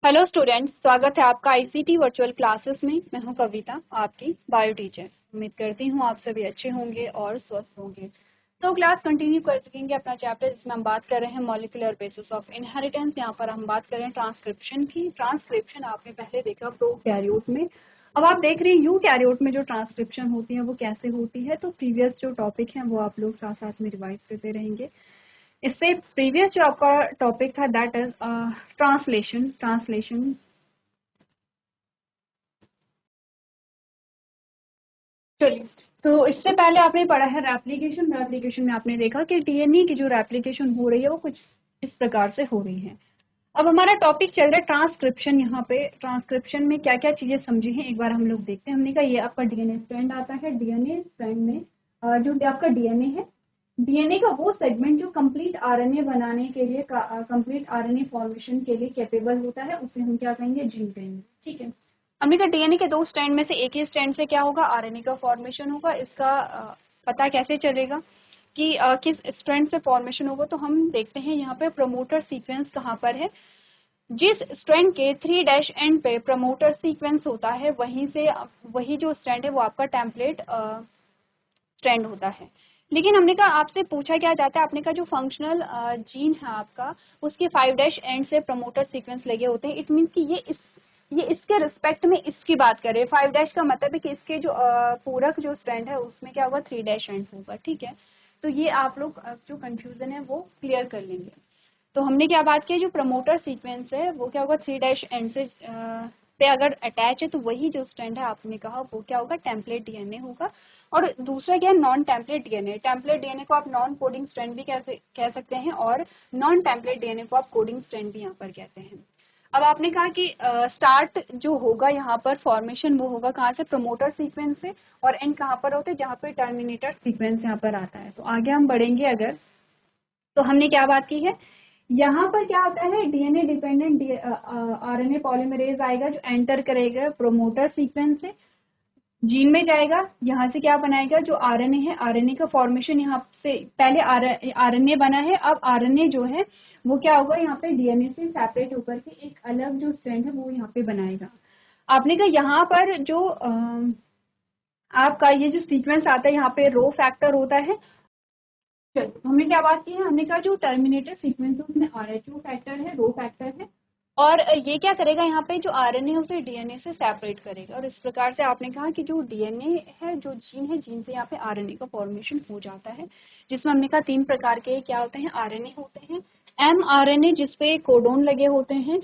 Hello students, स्वागत है आपका आईसीटी वर्चुअल क्लासेस में। मैं हूं कविता, आपकी बायो टीचर। उम्मीद करती हूं आप सभी अच्छे होंगे और स्वस्थ होंगे। तो क्लास कंटिन्यू कर सकेंगे अपना चैप्टर, जिसमें हम बात कर रहे हैं मॉलिक्यूलर बेसिस ऑफ इनहेरिटेंस। यहाँ पर हम बात कर रहे हैं ट्रांसक्रिप्शन की। ट्रांसक्रिप्शन आपने पहले देखा प्रोकैरियोट में। अब आप देख रहे हैं यूकैरियोट में जो ट्रांसक्रिप्शन होती है वो कैसे होती है। तो प्रीवियस जो टॉपिक है वो आप लोग साथ साथ में रिवाइज करते रहेंगे। इससे प्रीवियस जो आपका टॉपिक था दैट इज ट्रांसलेशन। चलिए, तो इससे पहले आपने पढ़ा है रेप्लिकेशन में आपने देखा कि डीएनए की जो रेप्लिकेशन हो रही है वो कुछ इस प्रकार से हो रही है। अब हमारा टॉपिक चल रहा है ट्रांसक्रिप्शन। यहाँ पे ट्रांसक्रिप्शन में क्या क्या चीजें समझी हैं एक बार हम लोग देखते हैं। हमने कहा ये आपका डीएनए स्ट्रैंड आता है। डीएनए स्ट्रैंड में जो आपका डीएनए है, डीएनए का वो सेगमेंट जो कंप्लीट आरएनए बनाने के लिए, कंप्लीट आरएनए फॉर्मेशन के लिए कैपेबल होता है, उसे हम क्या कहेंगे, जीन कहेंगे। ठीक है। हमने कहा डीएनए के दो स्ट्रैंड में से एक ही स्ट्रैंड से क्या होगा, आरएनए का फॉर्मेशन होगा। इसका पता कैसे चलेगा कि किस स्ट्रैंड से फॉर्मेशन होगा, तो हम देखते हैं यहाँ पे प्रमोटर सीक्वेंस कहाँ पर है। जिस स्ट्रैंड के 3' एंड पे प्रमोटर सीक्वेंस होता है वही जो स्ट्रैंड है वो आपका टेम्पलेट स्ट्रैंड होता है। लेकिन हमने कहा आपसे पूछा क्या जाता है, आपने कहा जो फंक्शनल जीन है आपका, उसके 5' एंड से प्रमोटर सीक्वेंस लगे होते हैं। इट मीन्स कि ये इसके रिस्पेक्ट में इसकी बात करें। 5' का मतलब है कि इसके जो पूरक जो स्ट्रैंड है उसमें क्या होगा, 3' एंड होगा। ठीक है, तो ये आप लोग जो कंफ्यूजन है वो क्लियर कर लेंगे। तो हमने क्या बात की, जो प्रमोटर सीक्वेंस है वो क्या होगा, 3' एंड से पे अगर अटैच है तो वही जो स्ट्रैंड है आपने कहा वो क्या होगा, टेम्पलेट डीएनए होगा। और दूसरा क्या है, non template DNA. Template DNA को आप नॉन कोडिंग स्ट्रैंड भी कह सकते हैं, और नॉन टेम्पलेट डीएनए को आप कोडिंग स्ट्रैंड भी यहाँ पर कहते हैं। अब आपने कहा कि स्टार्ट जो होगा यहाँ पर फॉर्मेशन वो होगा कहाँ से, प्रमोटर सीक्वेंस से, और एंड कहाँ पर होते हैं, जहाँ पे टर्मिनेटर सीक्वेंस यहाँ पर आता है। तो आगे हम बढ़ेंगे अगर, तो हमने क्या बात की है, यहाँ पर क्या होता है, डीएनए डिपेंडेंट आरएनए पॉलीमरेज आएगा जो एंटर करेगा प्रोमोटर सीक्वेंस से, जीन में जाएगा। यहाँ से क्या बनाएगा, जो आरएनए है, आरएनए का फॉर्मेशन यहाँ से पहले आरएनए बना है, अब आरएनए जो है वो क्या होगा, यहाँ पे डीएनए से सेपरेट होकर के एक अलग जो स्ट्रैंड है वो यहाँ पे बनाएगा। आपने कहा यहाँ पर जो आपका ये जो सीक्वेंस आता है यहाँ पे रो फैक्टर होता है। चलो, हमने क्या बात की है, हमने कहा जो टर्मिनेटर सीक्वेंस है उसमें आरएचओ फैक्टर है, रो फैक्टर है, और ये क्या करेगा, यहाँ पे जो आरएनए है उसे डीएनए से सेपरेट करेगा। और इस प्रकार से आपने कहा कि जो डीएनए है, जो जीन है, जीन से यहाँ पे आरएनए का फॉर्मेशन हो जाता है, जिसमें हमने कहा 3 प्रकार के क्या होते हैं, आरएनए होते हैं। एमआरएनए जिसपे कोडोन लगे होते हैं।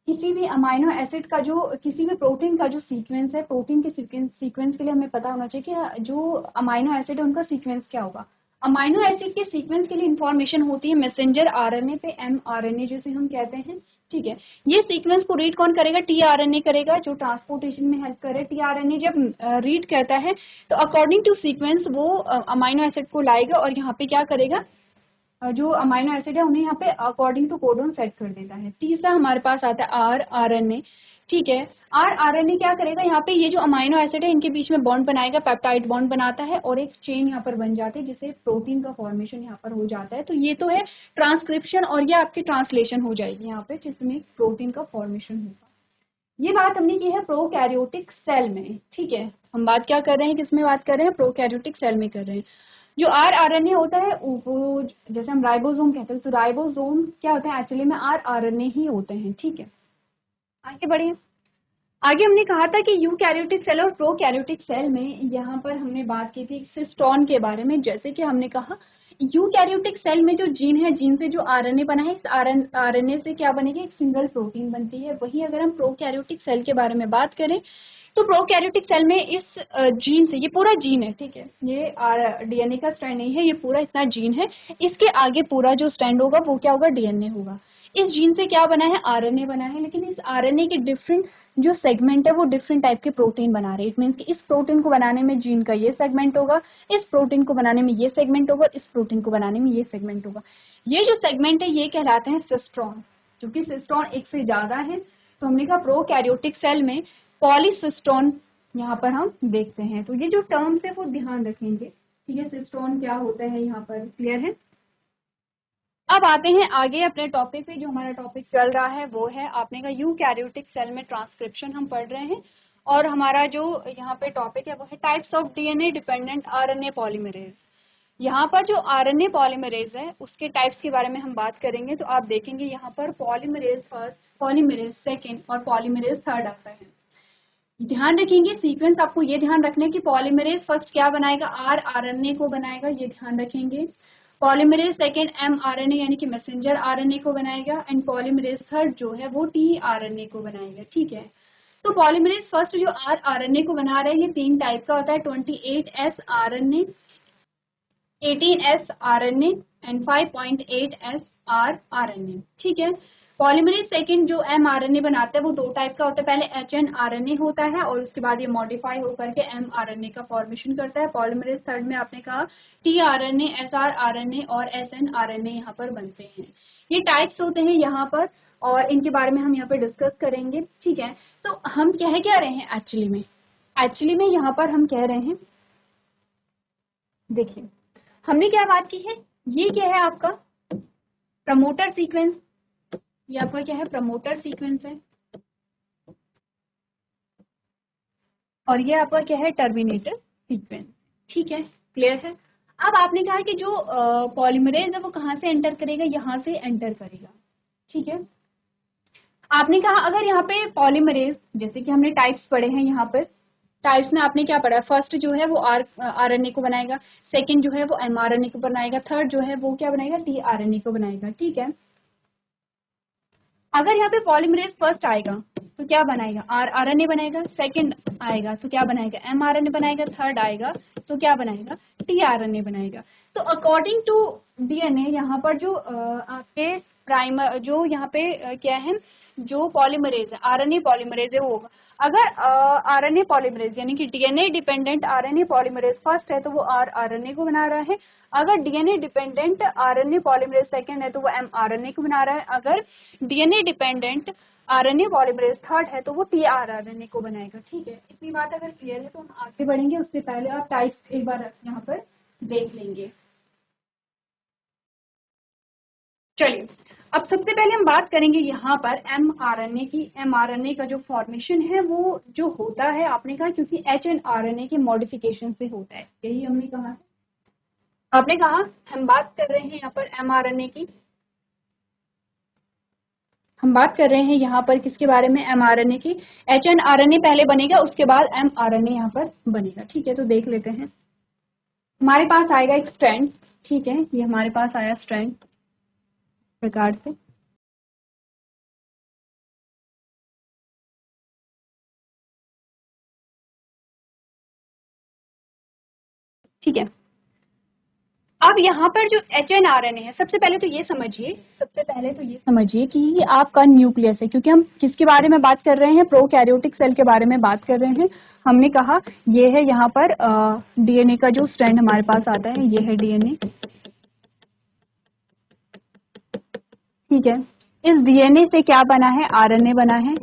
किसी भी अमाइनो एसिड का जो, किसी भी प्रोटीन का जो सीक्वेंस है, प्रोटीन के सीक्वेंस के लिए हमें पता होना चाहिए कि जो अमाइनो एसिड है उनका सीक्वेंस क्या होगा। अमाइनो एसिड के सीक्वेंस के लिए इंफॉर्मेशन होती है मैसेंजर आरएनए पे, एमआरएनए जिसे हम कहते हैं। ठीक है, ये सीक्वेंस को रीड कौन करेगा, टीआरएनए करेगा, जो ट्रांसपोर्टेशन में हेल्प करे। टीआरएनए जब रीड करता है तो अकॉर्डिंग टू सीक्वेंस वो अमाइनो एसिड को लाएगा और यहाँ पे क्या करेगा, जो अमाइनो एसिड है उन्हें यहाँ पे अकॉर्डिंग टू कोडोन सेट कर देता है। तीसरा हमारे पास आता है आरआरएनए। ठीक है, आरआरएनए क्या करेगा, यहाँ पे ये जो अमाइनो एसिड है इनके बीच में बॉन्ड बनाएगा, पेप्टाइड बॉन्ड बनाता है और एक चेन यहाँ पर बन जाती है जिससे प्रोटीन का फॉर्मेशन यहाँ पर हो जाता है। तो ये तो है ट्रांसक्रिप्शन, और ये आपकी ट्रांसलेशन हो जाएगी यहाँ पे, जिसमें प्रोटीन का फॉर्मेशन होगा। ये बात हमने की है प्रोकैरियोटिक सेल में। ठीक है, हम बात क्या कर रहे हैं, किसमें बात कर रहे हैं, प्रोकैरियोटिक सेल में कर रहे हैं। जो आरआरएनए होता है वो, जैसे हम राइबोसोम कहते हैं, तो राइबोसोम क्या होता है, एक्चुअली में आरआरएनए ही होते हैं। ठीक है, आगे बढ़िए। आगे हमने कहा था कि यूकैरियोटिक सेल और प्रोकैरियोटिक सेल में, यहाँ पर हमने बात की थी सिस्टोन के बारे में। जैसे कि हमने कहा यूकैरियोटिक सेल में जो जीन है, जीन से जो आरएनए बना है, इस आरएनए से क्या बनेगी, एक सिंगल प्रोटीन बनती है। वही अगर हम प्रोकैरियोटिक सेल के बारे में बात करें तो प्रोकैरियोटिक सेल में इस जीन से, ये पूरा जीन है, ठीक है, ये डीएनए का स्ट्रैंड नहीं है, ये पूरा इतना जीन है, इसके आगे पूरा जो स्ट्रैंड होगा वो क्या होगा, डीएनए होगा। इस जीन से क्या बना है, आरएनए बना है, लेकिन इस आरएनए के डिफरेंट जो सेगमेंट है वो डिफरेंट टाइप के प्रोटीन बना रहे हैं। इट मीन्स कि इस प्रोटीन को बनाने में जीन का ये सेगमेंट होगा, इस प्रोटीन को बनाने में ये सेगमेंट होगा, इस प्रोटीन को बनाने में ये सेगमेंट होगा। ये जो सेगमेंट है ये कहलाते हैं सिस्ट्रॉन। क्योंकि सिस्ट्रॉन एक से ज्यादा है, तो हमने कहा प्रोकैरियोटिक सेल में पॉलीसिस्टोन यहाँ पर हम देखते हैं। तो ये जो टर्म्स है वो ध्यान रखेंगे। ठीक है, सिस्टोन क्या होता है यहाँ पर, क्लियर है। अब आते हैं आगे अपने टॉपिक पे। जो हमारा टॉपिक चल रहा है वो है आपने का यूकैरियोटिक सेल में ट्रांसक्रिप्शन हम पढ़ रहे हैं। और हमारा जो यहाँ पे टॉपिक है वो है types of DNA dependent RNA polymerase. यहाँ पर जो आरएनए पॉलीमरेज है उसके टाइप्स के बारे में हम बात करेंगे। तो आप देखेंगे यहाँ पर पॉलीमरेज फर्स्ट, पॉलीमरेज सेकेंड और पॉलीमरेज थर्ड आता है। ध्यान रखेंगे सीक्वेंस, आपको ये ध्यान रखना है कि पॉलीमरेज फर्स्ट क्या बनाएगा, आरएनए को बनाएगा, ये ध्यान रखेंगे। पॉलीमरेज सेकेंड एमआरएनए यानी कि मैसेंजर आरएनए को बनाएगा एंड पॉलीमरेज थर्ड जो है वो टीआरएनए को बनाएगा। ठीक है, तो पॉलीमरेज फर्स्ट जो आरएनए को बना रहा है ये 3 टाइप का होता है, 28S RNA, 18S RNA and 5.8S RNA. ठीक है, पॉलीमरेज सेकेंड जो एमआरएनए बनाता है वो 2 टाइप का होता है, पहले HNRNA होता है और उसके बाद ये मॉडिफाई होकर के एमआरएनए का फॉर्मेशन करता है। पॉलीमरेज थर्ड में आपने कहा टीआरएनए, SRRNA और SNRNA यहाँ पर बनते हैं। ये टाइप्स होते हैं यहाँ पर और इनके बारे में हम यहाँ पर डिस्कस करेंगे। ठीक है, तो हम कह क्या रहे हैं एक्चुअली में यहाँ पर हम कह रहे हैं, देखिए हमने क्या बात की है, ये क्या है आपका प्रमोटर सीक्वेंस, ये आपका क्या है प्रमोटर सीक्वेंस है और ये आपका क्या है टर्मिनेटर सीक्वेंस। ठीक है, क्लियर है। अब आपने कहा कि जो पॉलीमरेज है वो कहाँ से एंटर करेगा, यहाँ से एंटर करेगा। ठीक है, आपने कहा अगर यहाँ पे पॉलीमरेज, जैसे कि हमने टाइप्स पढ़े हैं, यहाँ पर टाइप्स में आपने क्या पढ़ा, फर्स्ट जो है वो आरएनए को बनाएगा, सेकंड जो है वो एमआरएनए को बनाएगा, थर्ड जो है वो क्या बनाएगा टीआरएनए को बनाएगा। ठीक है, अगर यहाँ पे पॉलीमरेज फर्स्ट आएगा तो क्या बनाएगा, आरएनए बनाएगा, सेकंड आएगा तो क्या बनाएगा एमआरएनए बनाएगा, थर्ड आएगा तो क्या बनाएगा टीआरएनए बनाएगा। तो अकॉर्डिंग टू डीएनए यहाँ पर जो आपके प्राइमर जो यहाँ पे क्या है जो पॉलीमरेज है आरएनए पॉलीमरेज है वो होगा। अगर आरएनए पॉलीमरेज यानी कि DNA dependent RNA polymerase first है तो वो आरएनए को बना रहा है। अगर DNA dependent RNA polymerase second है तो वो एमआरएनए को बना रहा है। अगर DNA dependent RNA polymerase third है तो वो टीआरएनए को बनाएगा। ठीक है, इतनी बात अगर क्लियर है तो हम आगे बढ़ेंगे, उससे पहले आप टाइप्स एक बार यहाँ पर देख लेंगे। चलिए, अब सबसे पहले हम बात करेंगे यहाँ पर एमआरएनए की। एमआरएनए का जो फॉर्मेशन है वो जो होता है आपने कहा क्योंकि एचएनआरएनए के मॉडिफिकेशन से होता है, यही हमने कहा है। आपने कहा हम बात कर रहे हैं यहाँ पर एमआरएनए की, हम बात कर रहे हैं यहाँ पर किसके बारे में, एमआरएनए की। एचएनआरएनए पहले बनेगा उसके बाद एमआरएनए यहाँ पर बनेगा। ठीक है, तो देख लेते हैं। हमारे पास आएगा एक स्ट्रैंड। ठीक है, ये हमारे पास आया स्ट्रैंड प्रकार से। ठीक है, अब यहाँ पर जो HNRNA है, सबसे पहले तो ये समझिए कि आपका न्यूक्लियस है, क्योंकि हम किसके बारे में बात कर रहे हैं, प्रोकैरियोटिक सेल के बारे में बात कर रहे हैं। हमने कहा ये है यहाँ पर डीएनए का जो स्ट्रैंड हमारे पास आता है, ये है डीएनए। ठीक है, इस डीएनए से क्या बना है, आरएनए बना है।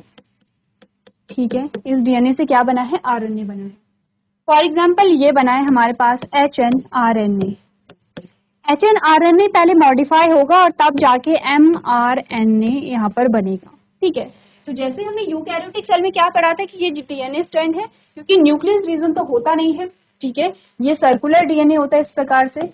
ठीक है, इस डीएनए से क्या बना है, आरएनए बना है। फॉर एग्जाम्पल ये बना है हमारे पास HNRNA। HNRNA पहले मॉडिफाई होगा और तब जाके mRNA यहाँ पर बनेगा। ठीक है, तो जैसे हमने यूकैरियोटिक सेल में क्या पढ़ा था कि ये डीएनए स्ट्रैंड है, क्योंकि न्यूक्लियस रीजन तो होता नहीं है। ठीक है, ये सर्कुलर डीएनए होता है इस प्रकार से।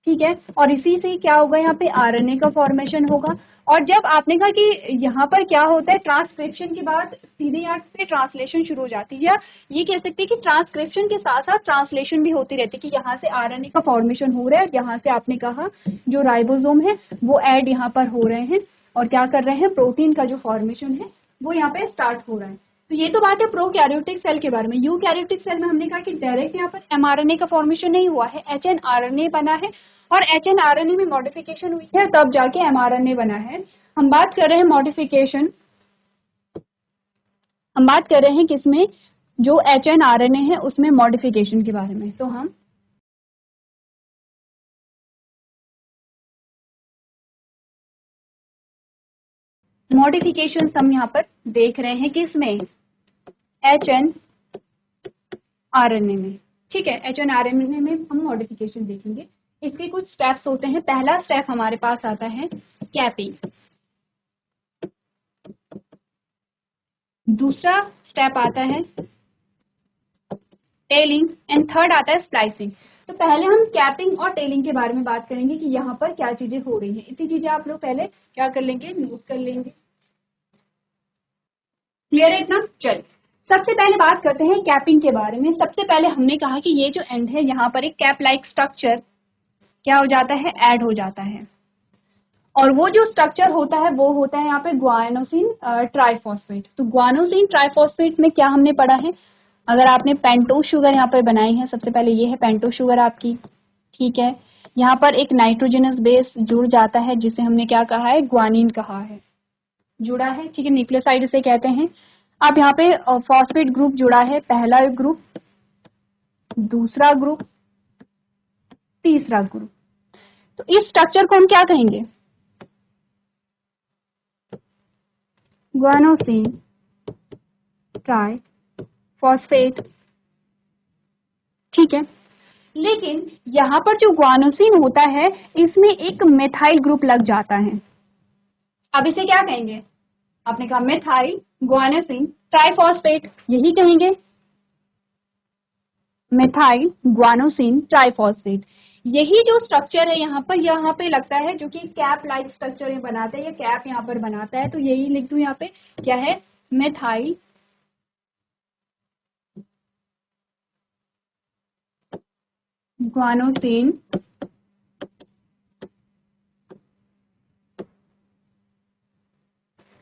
ठीक है, और इसी से क्या होगा, यहाँ पे आरएनए का फॉर्मेशन होगा। और जब आपने कहा कि यहाँ पर क्या होता है, ट्रांसक्रिप्शन के बाद सीधे यहाँ पे ट्रांसलेशन शुरू हो जाती है, या ये कह सकते हैं कि ट्रांसक्रिप्शन के साथ साथ ट्रांसलेशन भी होती रहती है कि यहाँ से आरएनए का फॉर्मेशन हो रहा है, यहाँ से आपने कहा जो राइबोसोम है वो ऐड यहाँ पर हो रहे हैं और क्या कर रहे हैं, प्रोटीन का जो फॉर्मेशन है वो यहाँ पे स्टार्ट हो रहा है। तो ये तो बात है प्रोकैरियोटिक सेल के बारे में। यूकैरियोटिक सेल में हमने कहा कि डायरेक्ट यहाँ पर एमआरएनए का फॉर्मेशन नहीं हुआ है, एचएनआरएनए बना है और एचएनआरएनए में मॉडिफिकेशन हुई है तब जाके एमआरएनए बना है। हम बात कर रहे हैं मॉडिफिकेशन, हम बात कर रहे हैं किसमें, जो एचएनआरएनए है उसमें मॉडिफिकेशन के बारे में। तो हम मॉडिफिकेशन हम यहाँ पर देख रहे हैं किसमें, एचएनआरएनए में। ठीक है, एचएनआरएनए में हम मॉडिफिकेशन देखेंगे इसके कुछ स्टेप्स होते हैं। पहला स्टेप हमारे पास आता है कैपिंग, दूसरा स्टेप आता है टेलिंग एंड थर्ड आता है स्प्लाइसिंग। तो पहले हम कैपिंग और टेलिंग के बारे में बात करेंगे कि यहाँ पर क्या चीजें हो रही हैं। इतनी चीजें आप लोग पहले क्या कर लेंगे, नोट कर लेंगे। क्लियर है इतना? चलिए सबसे पहले बात करते हैं कैपिंग के बारे में। सबसे पहले हमने कहा कि ये जो एंड है यहाँ पर एक कैप लाइक स्ट्रक्चर क्या हो जाता है, ऐड हो जाता है। और वो जो स्ट्रक्चर होता है वो होता है यहाँ पे ग्वानोसिन ट्राइफॉस्फेट। तो ग्वानोसिन ट्राइफॉस्फेट में क्या हमने पढ़ा है, अगर आपने पेंटोस शुगर यहाँ पे बनाई है, सबसे पहले ये है पेंटोस शुगर आपकी, ठीक है। यहाँ पर एक नाइट्रोजनस बेस जुड़ जाता है जिसे हमने क्या कहा है, ग्वानिन कहा है, जुड़ा है, ठीक है, न्यूक्लियोसाइड इसे कहते हैं। अब यहाँ पे फॉस्फेट ग्रुप जुड़ा है, पहला ग्रुप, दूसरा ग्रुप, तीसरा ग्रुप। तो इस स्ट्रक्चर को हम क्या कहेंगे, ग्वानोसिन ट्राइफॉस्फेट, ठीक है। लेकिन यहाँ पर जो ग्वानोसिन होता है इसमें एक मेथाइल ग्रुप लग जाता है। अब इसे क्या कहेंगे, आपने कहा मेथाइल ग्वानोसिन ट्राइफॉस्फेट, यही कहेंगे, मेथाइल ग्वानोसिन ट्राइफॉस्फेट। यही जो स्ट्रक्चर है यहाँ पे लगता है, जो कि कैप लाइक स्ट्रक्चर बनाता है, या कैप यहाँ पर बनाता है। तो यही लिख दूं यहाँ पे, क्या है, मेथाइल ग्वानोसिन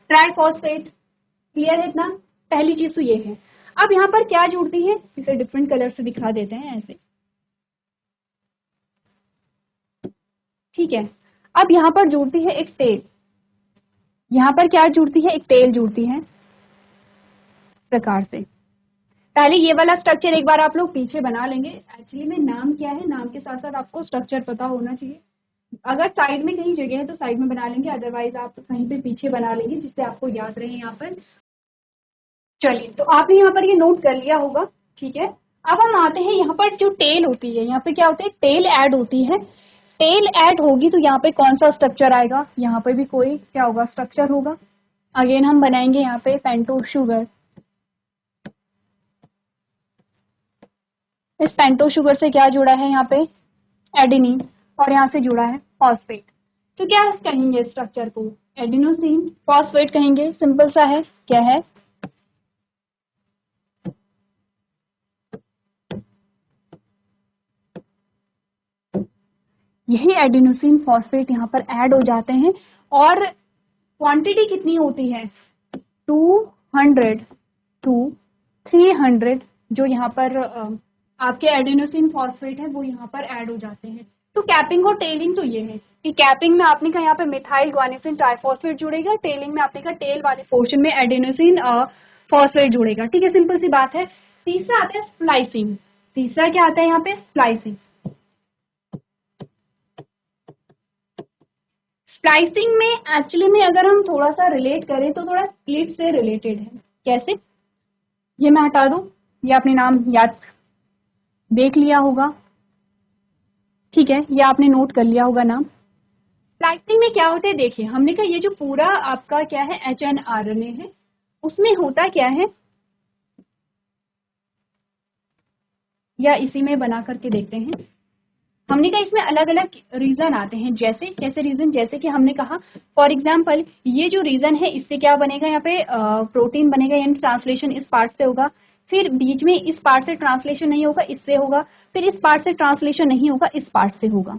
ट्राइफॉस्फेट। क्लियर है इतना? पहली चीज तो ये है। अब यहाँ पर क्या जुड़ती है, इसे डिफरेंट कलर से दिखा देते हैं ऐसे, ठीक है। अब यहाँ पर जुड़ती है एक टेल, यहाँ पर क्या जुड़ती है, एक टेल जुड़ती है प्रकार से। पहले ये वाला स्ट्रक्चर एक बार आप लोग पीछे बना लेंगे। एक्चुअली में नाम क्या है, नाम के साथ साथ आपको स्ट्रक्चर पता होना चाहिए। अगर साइड में कहीं जगह है तो साइड में बना लेंगे, अदरवाइज आप कहीं पे पीछे बना लेंगे जिससे आपको याद रहे यहाँ पर। चलिए, तो आपने यहाँ पर ये नोट कर लिया होगा, ठीक है। अब हम आते हैं यहाँ पर, जो टेल होती है, यहाँ पे क्या होता है, टेल ऐड होती है। टेल ऐड होगी तो यहाँ पे कौन सा स्ट्रक्चर आएगा, यहाँ पे भी कोई क्या होगा, स्ट्रक्चर होगा। अगेन हम बनाएंगे यहाँ पे पेंटोस शुगर, इस पेंटोस शुगर से क्या जुड़ा है यहाँ पे, एडेनिन, और यहाँ से जुड़ा है फॉस्फेट। तो क्या कहेंगे स्ट्रक्चर को, एडिनोसिन फॉस्फेट कहेंगे, सिंपल सा है, क्या है, यही एडिनोसिन फॉस्फेट यहाँ पर ऐड हो जाते हैं। और क्वांटिटी कितनी होती है, 200 टू 300 जो यहाँ पर आपके एडिनोसिन फॉस्फेट है वो यहाँ पर ऐड हो जाते हैं। तो कैपिंग और टेलिंग तो ये है कि कैपिंग में आपने कहा यहाँ पे मिथाइल ग्वानिसिन ट्राइफॉस्फेट जुड़ेगा, टेलिंग में आपने कहा टेल वाले पोर्शन में एडिनोसिन फॉस्फेट जुड़ेगा, ठीक है, सिंपल सी बात है। तीसरा आता है स्प्लाइसिंग। तीसरा क्या आता है यहाँ पे, स्प्लाइसिंग। स्प्लाइसिंग में एक्चुअली में अगर हम थोड़ा सा रिलेट करें तो थोड़ा स्प्लिट से रिलेटेड है। कैसे, ये मैं हटा दूं, ये आपने नाम याद देख लिया होगा, ठीक है, ये आपने नोट कर लिया होगा नाम। स्प्लाइसिंग में क्या होता है, देखिए हमने कहा ये जो पूरा आपका क्या है, HNRNA है, उसमें होता क्या है, या इसी में बना करके देखते हैं। हमने कहा इसमें अलग अलग रीजन आते हैं, जैसे कैसे रीजन, जैसे कि हमने कहा फॉर एग्जांपल ये जो रीजन है इससे क्या बनेगा, यहाँ पे प्रोटीन बनेगा, यानी ट्रांसलेशन इस पार्ट से होगा, फिर बीच में इस पार्ट से ट्रांसलेशन नहीं होगा, इससे होगा, फिर इस पार्ट से ट्रांसलेशन नहीं होगा, इस पार्ट से होगा।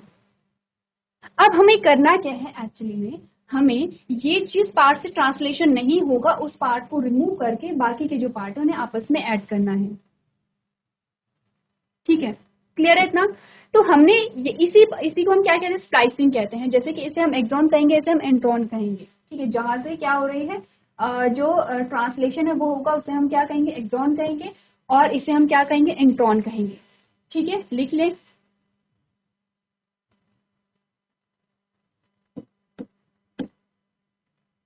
अब हमें करना क्या है, एक्चुअली में हमें ये जिस पार्ट से ट्रांसलेशन नहीं होगा उस पार्ट को रिमूव करके बाकी के जो पार्ट है उन्हें आपस में ऐड करना है, ठीक है, क्लियर है इतना? तो हमने ये इसी को हम क्या कहते हैं, स्प्लाइसिंग कहते हैं। जैसे कि इसे हम एक्सॉन कहेंगे, इसे हम इंट्रॉन कहेंगे, ठीक है। जहां से क्या हो रही है, जो ट्रांसलेशन है वो होगा, उसे हम क्या कहेंगे, एक्सॉन कहेंगे, और इसे हम क्या कहेंगे, इंट्रॉन कहेंगे, ठीक है, लिख लें।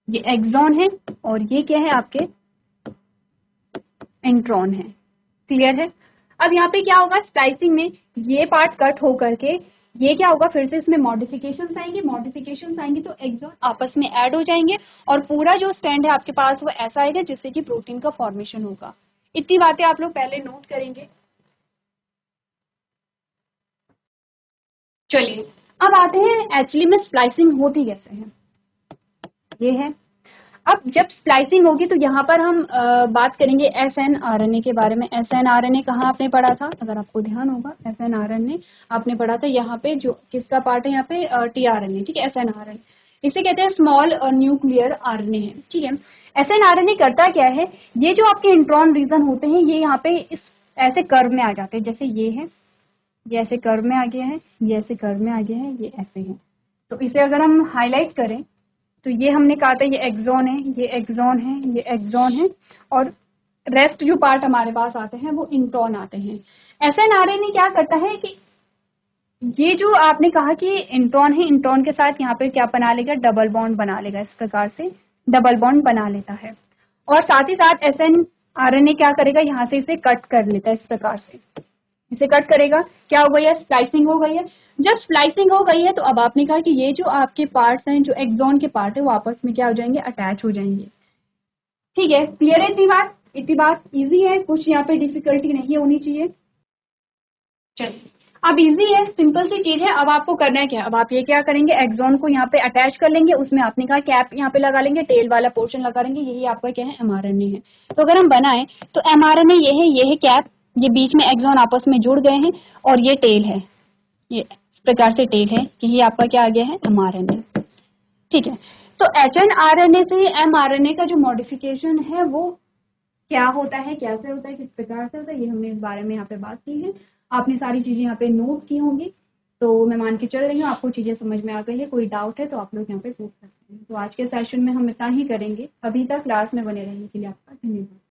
ये एक्सॉन है और ये क्या है, आपके इंट्रॉन है, क्लियर है? अब यहाँ पे क्या होगा, स्प्लाइसिंग में ये पार्ट कट हो करके ये क्या होगा, फिर से इसमें मॉडिफिकेशंस आएंगी तो एक्सॉन आपस में ऐड हो जाएंगे और पूरा जो स्टैंड है आपके पास वो ऐसा आएगा जिससे कि प्रोटीन का फॉर्मेशन होगा। इतनी बातें आप लोग पहले नोट करेंगे। चलिए अब आते हैं एक्चुअली में स्प्लाइसिंग होती कैसे है। ये है, अब जब स्प्लाइसिंग होगी तो यहाँ पर हम बात करेंगे SNRNA के बारे में। SNRNA कहाँ आपने पढ़ा था, अगर आपको ध्यान होगा SNRNA आपने पढ़ा था यहाँ पे, जो किसका पार्ट है यहाँ पे, tRNA, ठीक है। SNRNA इसे कहते हैं स्मॉल न्यूक्लियर आरएनए है, ठीक है। SNRNA करता क्या है, ये जो आपके इंट्रॉन रीजन होते हैं ये यहाँ पे इस ऐसे कर्व में आ जाते हैं, जैसे ये है, ये ऐसे कर्व में आ गया है, ये ऐसे कर्व में आ गया है, ये ऐसे है। तो इसे अगर हम हाईलाइट करें तो ये हमने कहा था ये एक्सॉन है, ये एक्सॉन है, ये एक्सॉन है, और रेस्ट जो पार्ट हमारे पास आते हैं वो इंट्रॉन आते हैं। SNRNA क्या करता है कि ये जो आपने कहा कि इंट्रॉन है, इंट्रॉन के साथ यहाँ पे क्या बना लेगा, डबल बॉन्ड बना लेगा, इस प्रकार से डबल बॉन्ड बना लेता है। और साथ ही साथ SNRNA क्या करेगा, यहाँ से इसे कट कर लेता है, इस प्रकार से इसे कट करेगा। क्या हो गई है, स्प्लाइसिंग हो गई है। जब स्प्लाइसिंग हो गई है तो अब आपने कहा कि ये जो आपके पार्ट्स हैं, जो एक्सॉन के पार्ट है, वो आपस में क्या हो जाएंगे, अटैच हो जाएंगे। ठीक है, क्लियर है इतनी बात, इतनी बात इजी है, कुछ यहाँ पे डिफिकल्टी नहीं होनी चाहिए। चलिए अब इजी है, सिंपल सी चीज है। अब आपको करना है क्या, अब आप ये क्या करेंगे, एक्सॉन को यहाँ पे अटैच कर लेंगे, उसमें आपने कहा कैप यहाँ पे लगा लेंगे, टेल वाला पोर्शन लगा लेंगे, यही आपका क्या है, mRNA है। तो अगर हम बनाए तो mRNA ये है कैप, ये बीच में एक्सॉन आपस में जुड़ गए हैं, और ये टेल है, ये इस प्रकार से टेल है, यही आपका क्या आ गया है, mRNA। ठीक है, तो HNRNA से mRNA का जो मॉडिफिकेशन है वो क्या होता है, कैसे होता है, किस प्रकार से होता है, ये हमने इस बारे में यहाँ पे बात की है। आपने सारी चीजें यहाँ पे नोट की होंगी, तो मैं मान के चल रही हूँ आपको चीजें समझ में आ गई है। कोई डाउट है तो आप लोग यहाँ पे पूछ सकते हैं। तो आज के सेशन में हम इतना ही करेंगे। अभी तक क्लास में बने रहने के लिए आपका धन्यवाद।